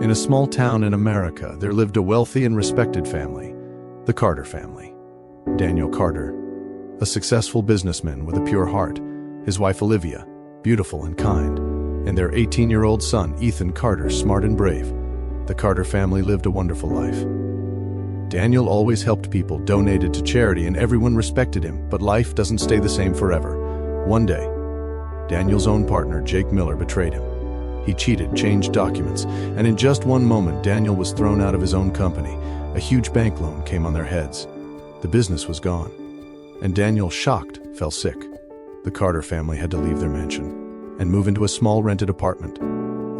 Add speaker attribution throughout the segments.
Speaker 1: In a small town in America, there lived a wealthy and respected family, the Carter family. Daniel Carter, a successful businessman with a pure heart, his wife Olivia, beautiful and kind, and their 18-year-old son, Ethan Carter, smart and brave. The Carter family lived a wonderful life. Daniel always helped people, donated to charity, and everyone respected him, but life doesn't stay the same forever. One day, Daniel's own partner, Jake Miller, betrayed him. He cheated, changed documents, and in just one moment, Daniel was thrown out of his own company. A huge bank loan came on their heads. The business was gone, and Daniel, shocked, fell sick. The Carter family had to leave their mansion and move into a small rented apartment.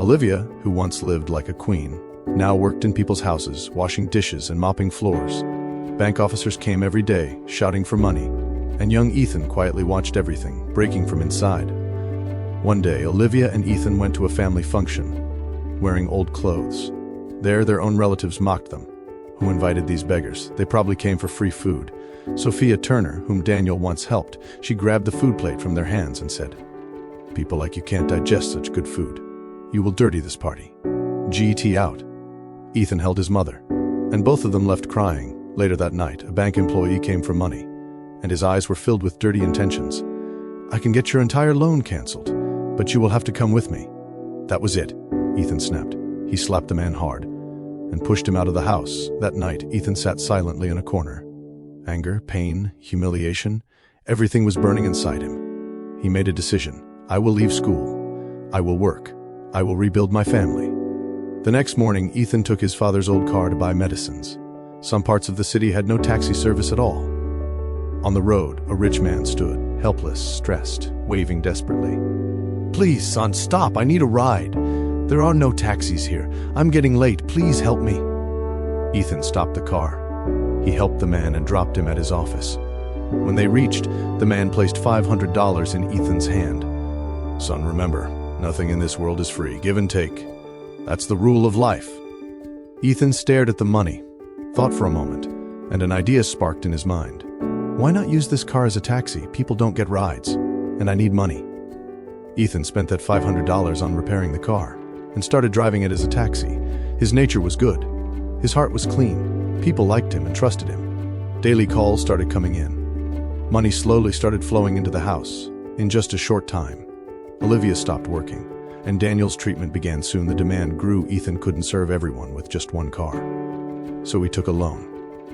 Speaker 1: Olivia, who once lived like a queen, now worked in people's houses, washing dishes and mopping floors. Bank officers came every day, shouting for money, and young Ethan quietly watched everything, breaking from inside. One day, Olivia and Ethan went to a family function, wearing old clothes. There, their own relatives mocked them. Who invited these beggars? They probably came for free food. Sophia Turner, whom Daniel once helped, she grabbed the food plate from their hands and said, "People like you can't digest such good food. You will dirty this party. GT out." Ethan held his mother, and both of them left crying. Later that night, a bank employee came for money, and his eyes were filled with dirty intentions. "I can get your entire loan canceled, but you will have to come with me." That was it, Ethan snapped. He slapped the man hard and pushed him out of the house. That night, Ethan sat silently in a corner. Anger, pain, humiliation, everything was burning inside him. He made a decision. I will leave school. I will work. I will rebuild my family. The next morning, Ethan took his father's old car to buy medicines. Some parts of the city had no taxi service at all. On the road, a rich man stood, helpless, stressed, waving desperately. "Please, son, stop. I need a ride. There are no taxis here. I'm getting late. Please help me." Ethan stopped the car. He helped the man and dropped him at his office. When they reached, the man placed $500 in Ethan's hand. "Son, remember, nothing in this world is free. Give and take. That's the rule of life." Ethan stared at the money, thought for a moment, and an idea sparked in his mind. Why not use this car as a taxi? People don't get rides, and I need money. Ethan spent that $500 on repairing the car and started driving it as a taxi. His nature was good. His heart was clean. People liked him and trusted him. Daily calls started coming in. Money slowly started flowing into the house. In just a short time, Olivia stopped working, and Daniel's treatment began soon. The demand grew. Ethan couldn't serve everyone with just one car. So he took a loan,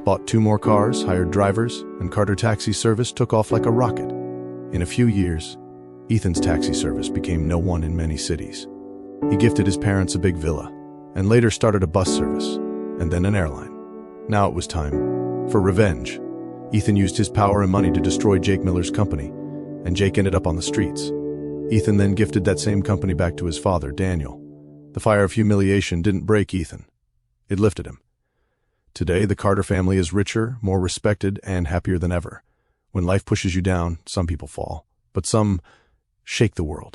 Speaker 1: bought 2 more cars, hired drivers, and Carter taxi service took off like a rocket. In a few years, Ethan's taxi service became no one in many cities. He gifted his parents a big villa, and later started a bus service, and then an airline. Now it was time for revenge. Ethan used his power and money to destroy Jake Miller's company, and Jake ended up on the streets. Ethan then gifted that same company back to his father, Daniel. The fire of humiliation didn't break Ethan. It lifted him. Today, the Carter family is richer, more respected, and happier than ever. When life pushes you down, some people fall, but some shake the world.